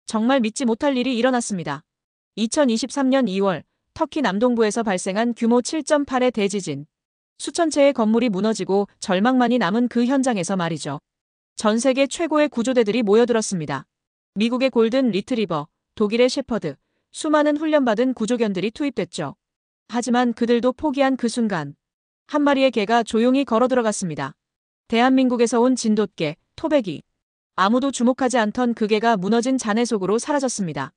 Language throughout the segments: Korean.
정말 믿지 못할 일이 일어났습니다. 2023년 2월 터키 남동부에서 발생한 규모 7.8의 대지진. 수천 채의 건물이 무너지고 절망만이 남은 그 현장에서 말이죠. 전 세계 최고의 구조대들이 모여들었습니다. 미국의 골든 리트리버, 독일의 셰퍼드, 수많은 훈련받은 구조견들이 투입됐죠. 하지만 그들도 포기한 그 순간 한 마리의 개가 조용히 걸어 들어갔습니다. 대한민국에서 온 진돗개, 토백이. 아무도 주목하지 않던 그 개가 무너진 잔해 속으로 사라졌습니다.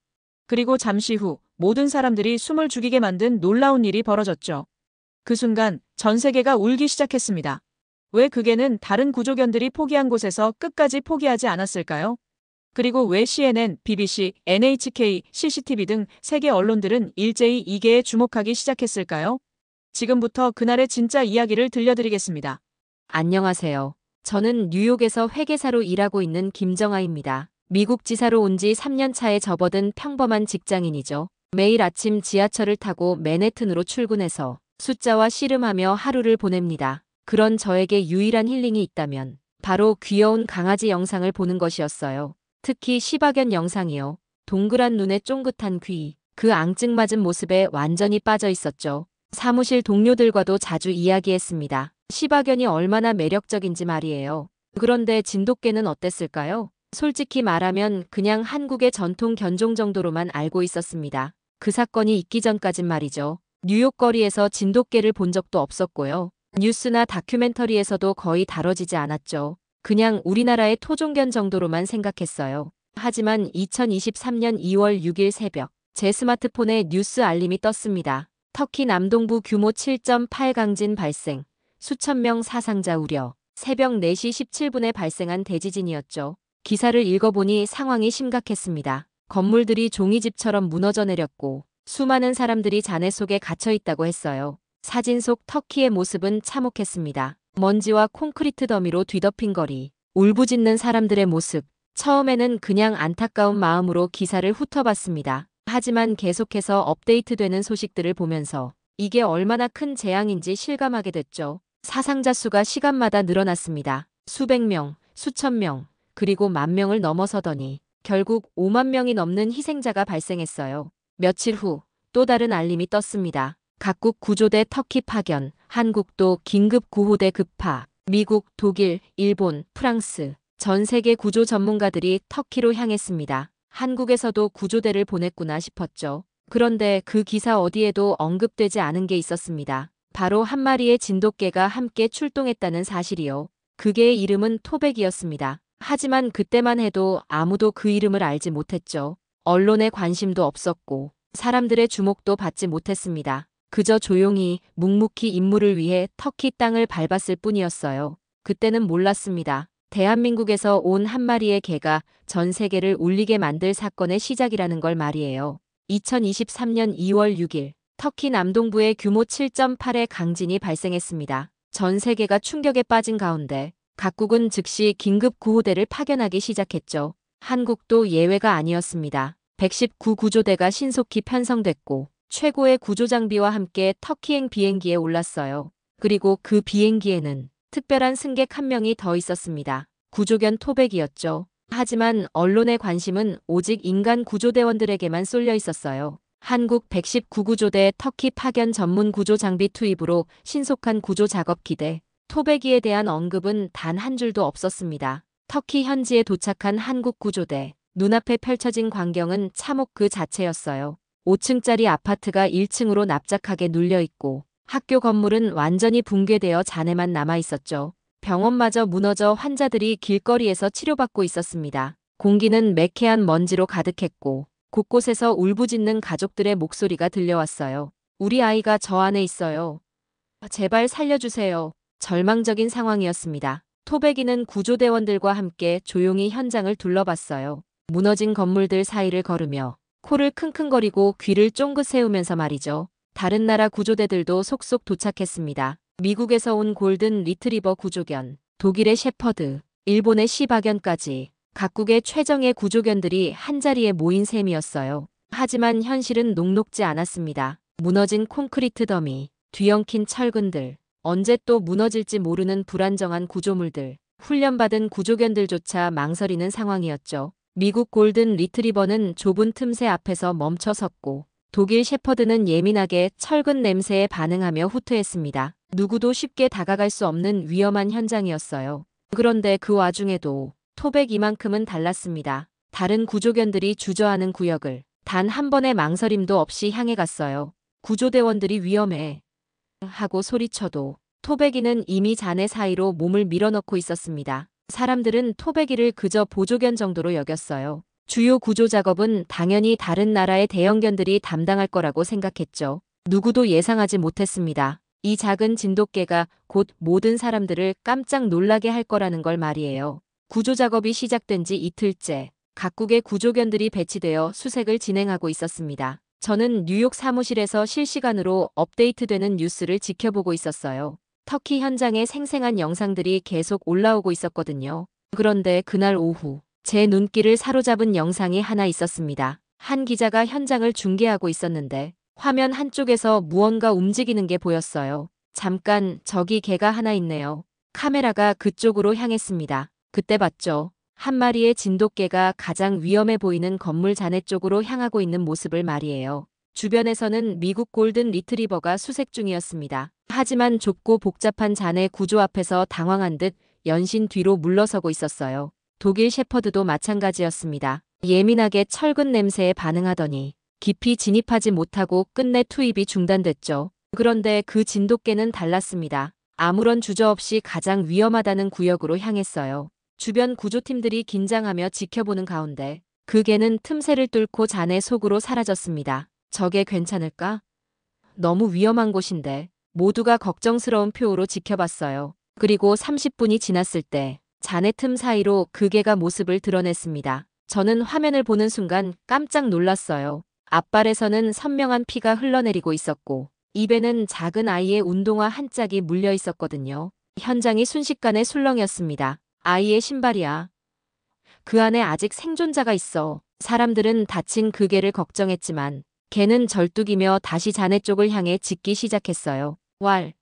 그리고 잠시 후 모든 사람들이 숨을 죽이게 만든 놀라운 일이 벌어졌죠. 그 순간 전 세계가 울기 시작했습니다. 왜 그 개는 다른 구조견들이 포기한 곳에서 끝까지 포기하지 않았을까요? 그리고 왜 CNN, BBC, NHK, CCTV 등 세계 언론들은 일제히 이 개에 주목하기 시작했을까요? 지금부터 그날의 진짜 이야기를 들려드리겠습니다. 안녕하세요. 저는 뉴욕에서 회계사로 일하고 있는 김정아입니다. 미국 지사로 온 지 3년 차에 접어든 평범한 직장인이죠. 매일 아침 지하철을 타고 맨해튼으로 출근해서 숫자와 씨름하며 하루를 보냅니다. 그런 저에게 유일한 힐링이 있다면 바로 귀여운 강아지 영상을 보는 것이었어요. 특히 시바견 영상이요. 동그란 눈에 쫑긋한 귀, 그 앙증맞은 모습에 완전히 빠져 있었죠. 사무실 동료들과도 자주 이야기했습니다. 시바견이 얼마나 매력적인지 말이에요. 그런데 진돗개는 어땠을까요? 솔직히 말하면 그냥 한국의 전통 견종 정도로만 알고 있었습니다. 그 사건이 있기 전까진 말이죠. 뉴욕 거리에서 진돗개를 본 적도 없었고요. 뉴스나 다큐멘터리에서도 거의 다뤄지지 않았죠. 그냥 우리나라의 토종견 정도로만 생각했어요. 하지만 2023년 2월 6일 새벽, 제 스마트폰에 뉴스 알림이 떴습니다. 터키 남동부 규모 7.8 강진 발생, 수천 명 사상자 우려. 새벽 4시 17분에 발생한 대지진이었죠. 기사를 읽어보니 상황이 심각했습니다. 건물들이 종이집처럼 무너져 내렸고 수많은 사람들이 잔해 속에 갇혀 있다고 했어요. 사진 속 터키의 모습은 참혹했습니다. 먼지와 콘크리트 더미로 뒤덮인 거리, 울부짖는 사람들의 모습. 처음에는 그냥 안타까운 마음으로 기사를 훑어봤습니다. 하지만 계속해서 업데이트되는 소식들을 보면서 이게 얼마나 큰 재앙인지 실감하게 됐죠. 사상자 수가 시간마다 늘어났습니다. 수백 명, 수천 명, 그리고 만 명을 넘어서더니 결국 5만 명이 넘는 희생자가 발생했어요. 며칠 후 또 다른 알림이 떴습니다. 각국 구조대 터키 파견, 한국도 긴급 구호대 급파, 미국, 독일, 일본, 프랑스, 전 세계 구조 전문가들이 터키로 향했습니다. 한국에서도 구조대를 보냈구나 싶었죠. 그런데 그 기사 어디에도 언급되지 않은 게 있었습니다. 바로 한 마리의 진돗개가 함께 출동했다는 사실이요. 그 개의 이름은 토백이었습니다. 하지만 그때만 해도 아무도 그 이름을 알지 못했죠. 언론의 관심도 없었고 사람들의 주목도 받지 못했습니다. 그저 조용히 묵묵히 임무를 위해 터키 땅을 밟았을 뿐이었어요. 그때는 몰랐습니다. 대한민국에서 온 한 마리의 개가 전 세계를 울리게 만들 사건의 시작이라는 걸 말이에요. 2023년 2월 6일 터키 남동부에 규모 7.8의 강진이 발생했습니다. 전 세계가 충격에 빠진 가운데 각국은 즉시 긴급 구호대를 파견하기 시작했죠. 한국도 예외가 아니었습니다. 119 구조대가 신속히 편성됐고 최고의 구조장비와 함께 터키행 비행기에 올랐어요. 그리고 그 비행기에는 특별한 승객 한 명이 더 있었습니다. 구조견 토백이었죠. 하지만 언론의 관심은 오직 인간 구조대원들에게만 쏠려 있었어요. 한국 119 구조대 터키 파견 전문 구조 장비 투입으로 신속한 구조 작업 기대. 토백이에 대한 언급은 단 한 줄도 없었습니다. 터키 현지에 도착한 한국 구조대. 눈앞에 펼쳐진 광경은 참혹 그 자체였어요. 5층짜리 아파트가 1층으로 납작하게 눌려있고 학교 건물은 완전히 붕괴되어 잔해만 남아있었죠. 병원마저 무너져 환자들이 길거리에서 치료받고 있었습니다. 공기는 매캐한 먼지로 가득했고 곳곳에서 울부짖는 가족들의 목소리가 들려왔어요. 우리 아이가 저 안에 있어요. 제발 살려주세요. 절망적인 상황이었습니다. 토백이는 구조대원들과 함께 조용히 현장을 둘러봤어요. 무너진 건물들 사이를 걸으며 코를 킁킁거리고 귀를 쫑긋 세우면서 말이죠. 다른 나라 구조대들도 속속 도착했습니다. 미국에서 온 골든 리트리버 구조견, 독일의 셰퍼드, 일본의 시바견까지 각국의 최정예 구조견들이 한자리에 모인 셈이었어요. 하지만 현실은 녹록지 않았습니다. 무너진 콘크리트 더미, 뒤엉킨 철근들, 언제 또 무너질지 모르는 불안정한 구조물들, 훈련받은 구조견들조차 망설이는 상황이었죠. 미국 골든 리트리버는 좁은 틈새 앞에서 멈춰 섰고 독일 shepherd는 예민하게 철근 냄새에 반응하며 후퇴했습니다. 누구도 쉽게 다가갈 수 없는 위험한 현장이었어요. 그런데 그 와중에도 토백 이만큼은 달랐습니다. 다른 구조견들이 주저하는 구역을 단 한 번의 망설임도 없이 향해 갔어요. 구조대원들이 위험해 하고 소리쳐도 토백이는 이미 잔해 사이로 몸을 밀어넣고 있었습니다. 사람들은 토백이를 그저 보조견 정도로 여겼어요. 주요 구조 작업은 당연히 다른 나라의 대형견들이 담당할 거라고 생각했죠. 누구도 예상하지 못했습니다. 이 작은 진돗개가 곧 모든 사람들을 깜짝 놀라게 할 거라는 걸 말이에요. 구조 작업이 시작된 지 이틀째 각국의 구조견들이 배치되어 수색을 진행하고 있었습니다. 저는 뉴욕 사무실에서 실시간으로 업데이트되는 뉴스를 지켜보고 있었어요. 터키 현장의 생생한 영상들이 계속 올라오고 있었거든요. 그런데 그날 오후 제 눈길을 사로잡은 영상이 하나 있었습니다. 한 기자가 현장을 중계하고 있었는데 화면 한쪽에서 무언가 움직이는 게 보였어요. 잠깐, 저기 개가 하나 있네요. 카메라가 그쪽으로 향했습니다. 그때 봤죠. 한 마리의 진돗개가 가장 위험해 보이는 건물 잔해 쪽으로 향하고 있는 모습을 말이에요. 주변에서는 미국 골든 리트리버가 수색 중이었습니다. 하지만 좁고 복잡한 잔해 구조 앞에서 당황한 듯 연신 뒤로 물러서고 있었어요. 독일 shepherd도 마찬가지였습니다. 예민하게 철근 냄새에 반응하더니 깊이 진입하지 못하고 끝내 투입이 중단됐죠. 그런데 그 진돗개는 달랐습니다. 아무런 주저없이 가장 위험하다는 구역으로 향했어요. 주변 구조팀들이 긴장하며 지켜보는 가운데 그 개는 틈새를 뚫고 잔해 속으로 사라졌습니다. 저게 괜찮을까? 너무 위험한 곳인데 모두가 걱정스러운 표호로 지켜봤어요. 그리고 30분이 지났을 때 잔해 틈 사이로 그 개가 모습을 드러냈습니다. 저는 화면을 보는 순간 깜짝 놀랐어요. 앞발에서는 선명한 피가 흘러내리고 있었고 입에는 작은 아이의 운동화 한 짝이 물려 있었거든요. 현장이 순식간에 술렁이었습니다. 아이의 신발이야. 그 안에 아직 생존자가 있어. 사람들은 다친 그 개를 걱정했지만 개는 절뚝이며 다시 잔해 쪽을 향해 짖기 시작했어요. 왈.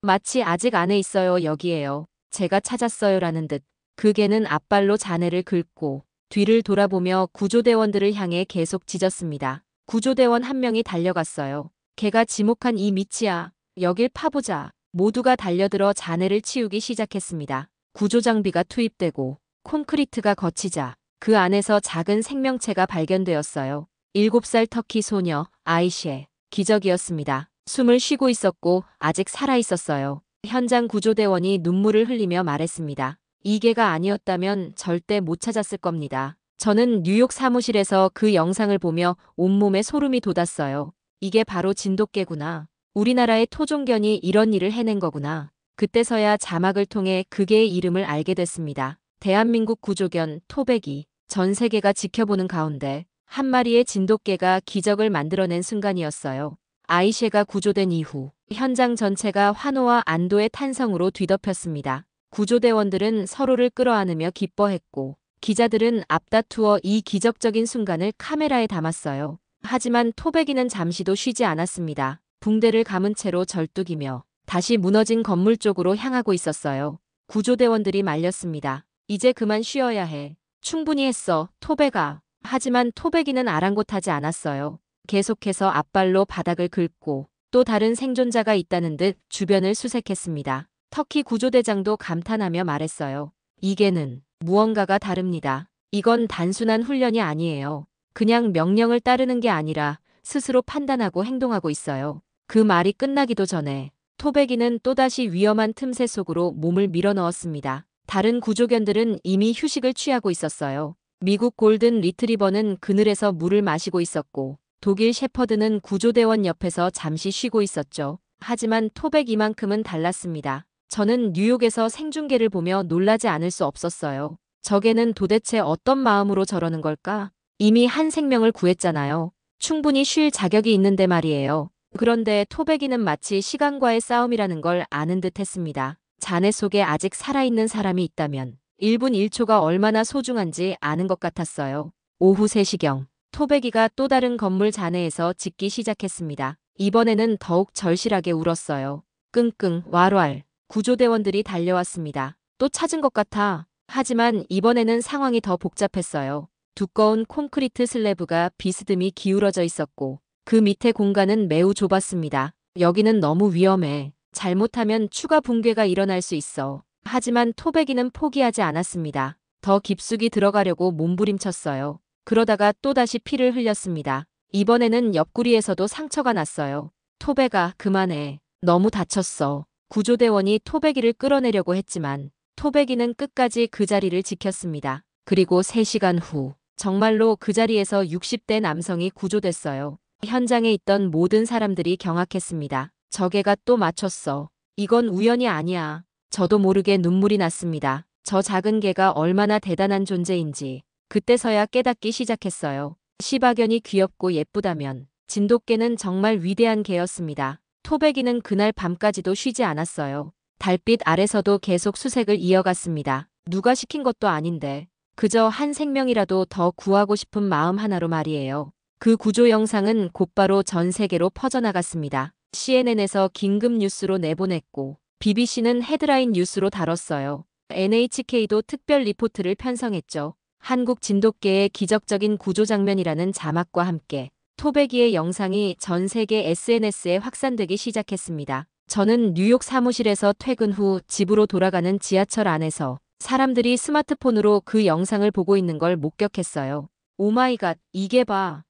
마치 아직 안에 있어요. 여기에요. 제가 찾았어요라는 듯 그 개는 앞발로 잔해를 긁고 뒤를 돌아보며 구조대원들을 향해 계속 짖었습니다. 구조대원 한 명이 달려갔어요. 개가 지목한 이 밑이야. 여길 파보자. 모두가 달려들어 잔해를 치우기 시작했습니다. 구조장비가 투입되고 콘크리트가 거치자 그 안에서 작은 생명체가 발견되었어요. 7살 터키 소녀 아이셰. 기적이었습니다. 숨을 쉬고 있었고 아직 살아 있었어요. 현장 구조대원이 눈물을 흘리며 말했습니다. 이 개가 아니었다면 절대 못 찾았을 겁니다. 저는 뉴욕 사무실에서 그 영상을 보며 온몸에 소름이 돋았어요. 이게 바로 진돗개구나. 우리나라의 토종견이 이런 일을 해낸 거구나. 그때서야 자막을 통해 그 개의 이름을 알게 됐습니다. 대한민국 구조견 토백이 전 세계가 지켜보는 가운데 한 마리의 진돗개가 기적을 만들어낸 순간이었어요. 아이셰가 구조된 이후 현장 전체가 환호와 안도의 탄성으로 뒤덮였습니다. 구조대원들은 서로를 끌어안으며 기뻐했고 기자들은 앞다투어 이 기적적인 순간을 카메라에 담았어요. 하지만 토백이는 잠시도 쉬지 않았습니다. 붕대를 감은 채로 절뚝이며 다시 무너진 건물 쪽으로 향하고 있었어요. 구조대원들이 말렸습니다. 이제 그만 쉬어야 해. 충분히 했어, 토백아. 하지만 토백이는 아랑곳하지 않았어요. 계속해서 앞발로 바닥을 긁고 또 다른 생존자가 있다는 듯 주변을 수색했습니다. 터키 구조대장도 감탄하며 말했어요. 이 개는 무언가가 다릅니다. 이건 단순한 훈련이 아니에요. 그냥 명령을 따르는 게 아니라 스스로 판단하고 행동하고 있어요. 그 말이 끝나기도 전에 토백이는 또다시 위험한 틈새 속으로 몸을 밀어넣었습니다. 다른 구조견들은 이미 휴식을 취하고 있었어요. 미국 골든 리트리버는 그늘에서 물을 마시고 있었고 독일 shepherd는 구조대원 옆에서 잠시 쉬고 있었죠. 하지만 토백 이만큼은 달랐습니다. 저는 뉴욕에서 생중계를 보며 놀라지 않을 수 없었어요. 저 개는 도대체 어떤 마음으로 저러는 걸까? 이미 한 생명을 구했잖아요. 충분히 쉴 자격이 있는데 말이에요. 그런데 토백이는 마치 시간과의 싸움이라는 걸 아는 듯 했습니다. 잔해 속에 아직 살아있는 사람이 있다면 1분 1초가 얼마나 소중한지 아는 것 같았어요. 오후 3시경 토백이가 또 다른 건물 잔해에서 짖기 시작했습니다. 이번에는 더욱 절실하게 울었어요. 끙끙 왈왈. 구조대원들이 달려왔습니다. 또 찾은 것 같아. 하지만 이번에는 상황이 더 복잡했어요. 두꺼운 콘크리트 슬래브가 비스듬히 기울어져 있었고 그 밑에 공간은 매우 좁았습니다. 여기는 너무 위험해. 잘못하면 추가 붕괴가 일어날 수 있어. 하지만 토백이는 포기하지 않았습니다. 더 깊숙이 들어가려고 몸부림쳤어요. 그러다가 또다시 피를 흘렸습니다. 이번에는 옆구리에서도 상처가 났어요. 토백아, 그만해. 너무 다쳤어. 구조대원이 토백이를 끌어내려고 했지만 토백이는 끝까지 그 자리를 지켰습니다. 그리고 3시간 후 정말로 그 자리에서 60대 남성이 구조됐어요. 현장에 있던 모든 사람들이 경악했습니다. 저개가 또 맞췄어. 이건 우연이 아니야. 저도 모르게 눈물이 났습니다. 저 작은 개가 얼마나 대단한 존재인지 그때서야 깨닫기 시작했어요. 시바견이 귀엽고 예쁘다면 진돗개는 정말 위대한 개였습니다. 토백이는 그날 밤까지도 쉬지 않았어요. 달빛 아래서도 계속 수색을 이어갔습니다. 누가 시킨 것도 아닌데 그저 한 생명이라도 더 구하고 싶은 마음 하나로 말이에요. 그 구조 영상은 곧바로 전 세계로 퍼져나갔습니다. CNN에서 긴급 뉴스로 내보냈고 BBC는 헤드라인 뉴스로 다뤘어요. NHK도 특별 리포트를 편성했죠. 한국 진돗개의 기적적인 구조 장면이라는 자막과 함께 토백이의 영상이 전 세계 SNS에 확산되기 시작했습니다. 저는 뉴욕 사무실에서 퇴근 후 집으로 돌아가는 지하철 안에서 사람들이 스마트폰으로 그 영상을 보고 있는 걸 목격했어요. 오마이갓, 이게 봐.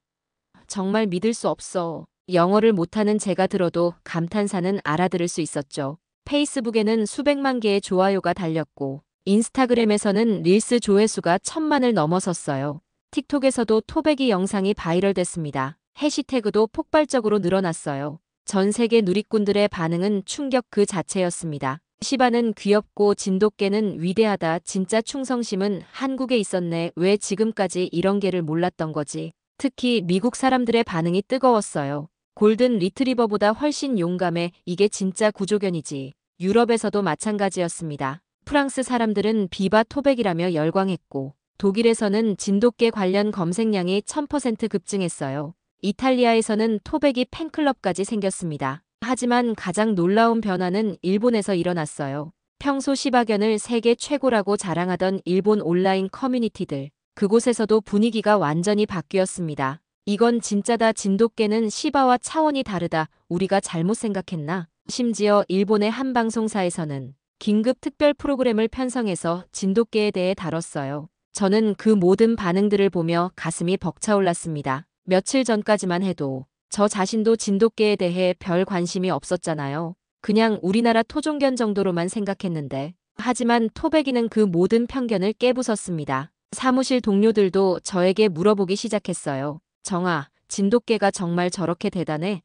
정말 믿을 수 없어. 영어를 못하는 제가 들어도 감탄사는 알아들을 수 있었죠. 페이스북에는 수백만 개의 좋아요가 달렸고 인스타그램에서는 릴스 조회수가 1000만을 넘어섰어요. 틱톡에서도 토백이 영상이 바이럴됐습니다. 해시태그도 폭발적으로 늘어났어요. 전 세계 누리꾼들의 반응은 충격 그 자체였습니다. 시바는 귀엽고 진돗개는 위대하다. 진짜 충성심은 한국에 있었네. 왜 지금까지 이런 개를 몰랐던 거지? 특히 미국 사람들의 반응이 뜨거웠어요. 골든 리트리버보다 훨씬 용감해. 이게 진짜 구조견이지. 유럽에서도 마찬가지였습니다. 프랑스 사람들은 비바 토백이라며 열광했고 독일에서는 진돗개 관련 검색량이 1000% 급증했어요. 이탈리아에서는 토백이 팬클럽까지 생겼습니다. 하지만 가장 놀라운 변화는 일본에서 일어났어요. 평소 시바견을 세계 최고라고 자랑하던 일본 온라인 커뮤니티들. 그곳에서도 분위기가 완전히 바뀌었습니다. 이건 진짜다. 진돗개는 시바와 차원이 다르다. 우리가 잘못 생각했나? 심지어 일본의 한 방송사에서는 긴급 특별 프로그램을 편성해서 진돗개에 대해 다뤘어요. 저는 그 모든 반응들을 보며 가슴이 벅차올랐습니다. 며칠 전까지만 해도 저 자신도 진돗개에 대해 별 관심이 없었잖아요. 그냥 우리나라 토종견 정도로만 생각했는데. 하지만 토백이는 그 모든 편견을 깨부쉈습니다. 사무실 동료들도 저에게 물어보기 시작했어요. 정아, 진돗개가 정말 저렇게 대단해?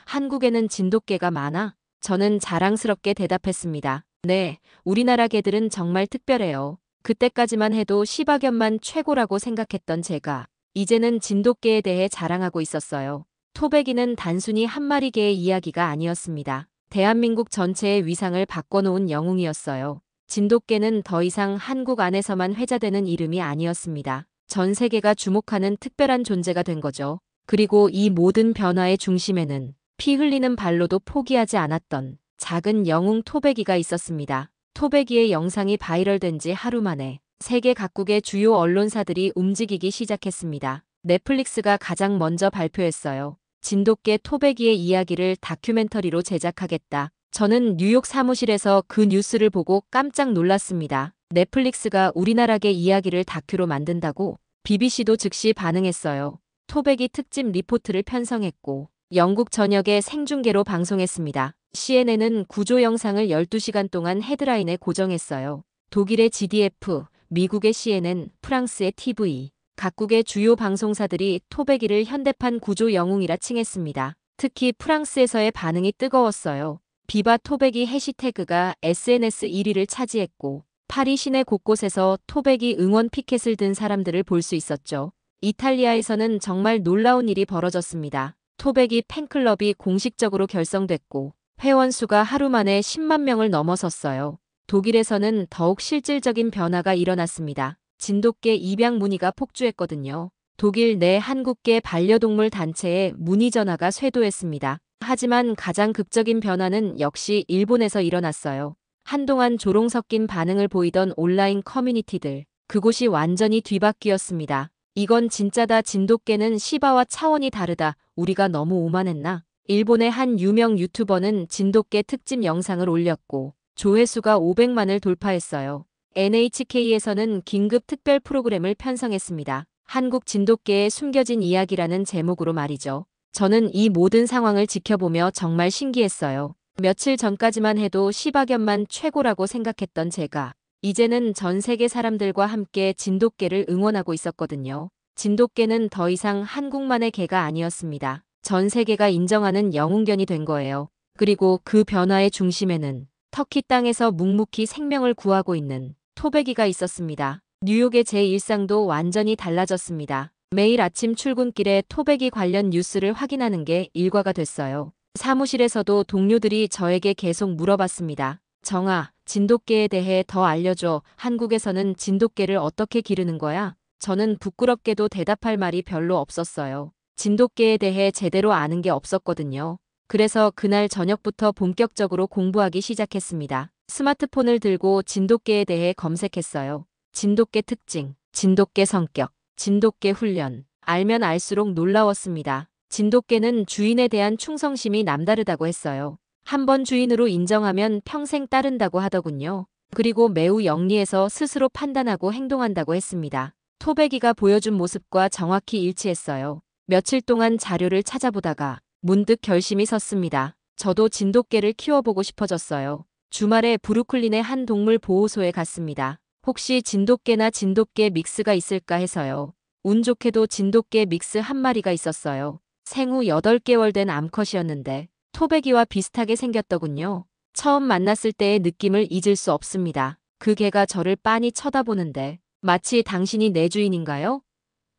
한국에는 진돗개가 많아? 저는 자랑스럽게 대답했습니다. 네, 우리나라 개들은 정말 특별해요. 그때까지만 해도 시바견만 최고라고 생각했던 제가 이제는 진돗개에 대해 자랑하고 있었어요. 토백이는 단순히 한 마리 개의 이야기가 아니었습니다. 대한민국 전체의 위상을 바꿔놓은 영웅이었어요. 진돗개는 더 이상 한국 안에서만 회자되는 이름이 아니었습니다. 전 세계가 주목하는 특별한 존재가 된 거죠. 그리고 이 모든 변화의 중심에는 피 흘리는 발로도 포기하지 않았던 작은 영웅 토백이가 있었습니다. 토백이의 영상이 바이럴된 지 하루 만에 세계 각국의 주요 언론사들이 움직이기 시작했습니다. 넷플릭스가 가장 먼저 발표했어요. 진돗개 토백이의 이야기를 다큐멘터리로 제작하겠다. 저는 뉴욕 사무실에서 그 뉴스를 보고 깜짝 놀랐습니다. 넷플릭스가 우리나라계 이야기를 다큐로 만든다고? BBC도 즉시 반응했어요. 토백이 특집 리포트를 편성했고 영국 전역에 생중계로 방송했습니다. CNN은 구조 영상을 12시간 동안 헤드라인에 고정했어요. 독일의 GDF, 미국의 CNN, 프랑스의 TV, 각국의 주요 방송사들이 토백이를 현대판 구조 영웅이라 칭했습니다. 특히 프랑스에서의 반응이 뜨거웠어요. 비바 토백이 해시태그가 SNS 1위를 차지했고 파리 시내 곳곳에서 토백이 응원 피켓을 든 사람들을 볼 수 있었죠. 이탈리아에서는 정말 놀라운 일이 벌어졌습니다. 토백이 팬클럽이 공식적으로 결성됐고 회원 수가 하루 만에 10만 명을 넘어섰어요. 독일에서는 더욱 실질적인 변화가 일어났습니다. 진돗개 입양 문의가 폭주했거든요. 독일 내 한국계 반려동물 단체에 문의 전화가 쇄도했습니다. 하지만 가장 극적인 변화는 역시 일본에서 일어났어요. 한동안 조롱 섞인 반응을 보이던 온라인 커뮤니티들. 그곳이 완전히 뒤바뀌었습니다. 이건 진짜다. 진돗개는 시바와 차원이 다르다. 우리가 너무 오만했나? 일본의 한 유명 유튜버는 진돗개 특집 영상을 올렸고 조회수가 500만을 돌파했어요. NHK에서는 긴급 특별 프로그램을 편성했습니다. 한국 진돗개의 숨겨진 이야기라는 제목으로 말이죠. 저는 이 모든 상황을 지켜보며 정말 신기했어요. 며칠 전까지만 해도 시바견만 최고라고 생각했던 제가 이제는 전 세계 사람들과 함께 진돗개를 응원하고 있었거든요. 진돗개는 더 이상 한국만의 개가 아니었습니다. 전 세계가 인정하는 영웅견이 된 거예요. 그리고 그 변화의 중심에는 터키 땅에서 묵묵히 생명을 구하고 있는 토베기가 있었습니다. 뉴욕의 제 일상도 완전히 달라졌습니다. 매일 아침 출근길에 토베기 관련 뉴스를 확인하는 게 일과가 됐어요. 사무실에서도 동료들이 저에게 계속 물어봤습니다. 정아, 진돗개에 대해 더 알려줘. 한국에서는 진돗개를 어떻게 기르는 거야? 저는 부끄럽게도 대답할 말이 별로 없었어요. 진돗개에 대해 제대로 아는 게 없었거든요. 그래서 그날 저녁부터 본격적으로 공부하기 시작했습니다. 스마트폰을 들고 진돗개에 대해 검색했어요. 진돗개 특징, 진돗개 성격, 진돗개 훈련. 알면 알수록 놀라웠습니다. 진돗개는 주인에 대한 충성심이 남다르다고 했어요. 한 번 주인으로 인정하면 평생 따른다고 하더군요. 그리고 매우 영리해서 스스로 판단하고 행동한다고 했습니다. 토베기가 보여준 모습과 정확히 일치했어요. 며칠 동안 자료를 찾아보다가 문득 결심이 섰습니다. 저도 진돗개를 키워보고 싶어졌어요. 주말에 브루클린의 한 동물 보호소에 갔습니다. 혹시 진돗개나 진돗개 믹스가 있을까 해서요. 운 좋게도 진돗개 믹스 한 마리가 있었어요. 생후 8개월 된 암컷이었는데 토베기와 비슷하게 생겼더군요. 처음 만났을 때의 느낌을 잊을 수 없습니다. 그 개가 저를 빤히 쳐다보는데 마치 당신이 내 주인인가요?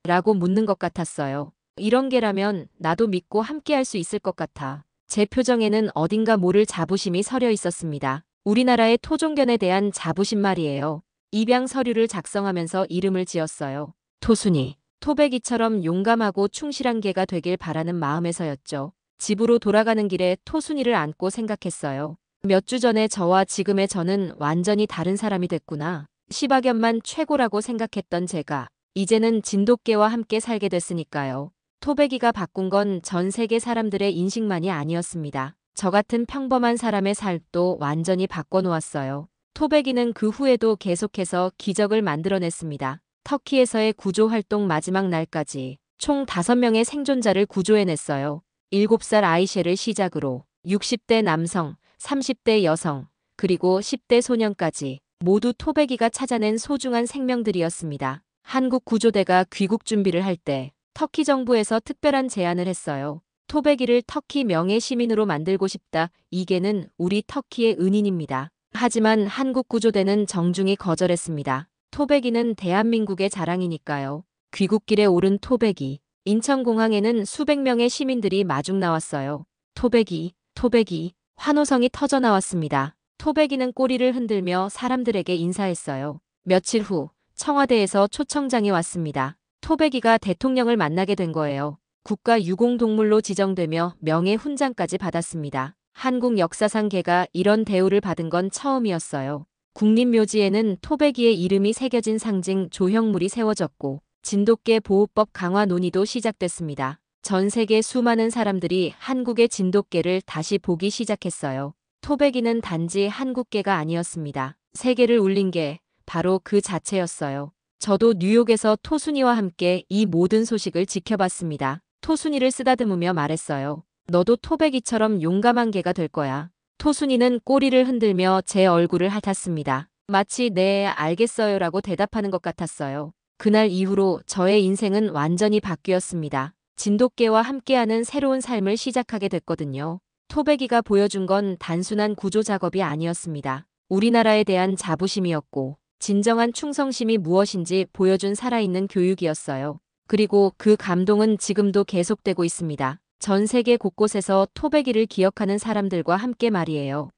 라고 묻는 것 같았어요. 이런 개라면 나도 믿고 함께할 수 있을 것 같아. 제 표정에는 어딘가 모를 자부심이 서려 있었습니다. 우리나라의 토종견에 대한 자부심 말이에요. 입양 서류를 작성하면서 이름을 지었어요. 토순이. 토베기처럼 용감하고 충실한 개가 되길 바라는 마음에서였죠. 집으로 돌아가는 길에 토순이를 안고 생각했어요. 몇 주 전에 저와 지금의 저는 완전히 다른 사람이 됐구나. 시바견만 최고라고 생각했던 제가 이제는 진돗개와 함께 살게 됐으니까요. 토베기가 바꾼 건 전 세계 사람들의 인식만이 아니었습니다. 저 같은 평범한 사람의 삶도 완전히 바꿔놓았어요. 토베기는 그 후에도 계속해서 기적을 만들어냈습니다. 터키에서의 구조활동 마지막 날까지 총 5명의 생존자를 구조해냈어요. 7살 아이셰를 시작으로 60대 남성, 30대 여성, 그리고 10대 소년까지 모두 토베기가 찾아낸 소중한 생명들이었습니다. 한국 구조대가 귀국 준비를 할 때 터키 정부에서 특별한 제안을 했어요. 토베기를 터키 명예 시민으로 만들고 싶다. 이 개는 우리 터키의 은인입니다. 하지만 한국 구조대는 정중히 거절했습니다. 토베기는 대한민국의 자랑이니까요. 귀국길에 오른 토베기. 인천공항에는 수백 명의 시민들이 마중 나왔어요. 토베기, 토베기, 환호성이 터져 나왔습니다. 토베기는 꼬리를 흔들며 사람들에게 인사했어요. 며칠 후 청와대에서 초청장이 왔습니다. 토베기가 대통령을 만나게 된 거예요. 국가 유공동물로 지정되며 명예훈장까지 받았습니다. 한국 역사상 개가 이런 대우를 받은 건 처음이었어요. 국립묘지에는 토베기의 이름이 새겨진 상징 조형물이 세워졌고 진돗개 보호법 강화 논의도 시작됐습니다. 전 세계 수많은 사람들이 한국의 진돗개를 다시 보기 시작했어요. 토베기는 단지 한국개가 아니었습니다. 세계를 울린 게 바로 그 자체였어요. 저도 뉴욕에서 토순이와 함께 이 모든 소식을 지켜봤습니다. 토순이를 쓰다듬으며 말했어요. 너도 토베기처럼 용감한 개가 될 거야. 토순이는 꼬리를 흔들며 제 얼굴을 핥았습니다. 마치 네, 알겠어요라고 대답하는 것 같았어요. 그날 이후로 저의 인생은 완전히 바뀌었습니다. 진돗개와 함께하는 새로운 삶을 시작하게 됐거든요. 토베기가 보여준 건 단순한 구조 작업이 아니었습니다. 우리나라에 대한 자부심이었고 진정한 충성심이 무엇인지 보여준 살아있는 교육이었어요. 그리고 그 감동은 지금도 계속되고 있습니다. 전 세계 곳곳에서 토베기를 기억하는 사람들과 함께 말이에요.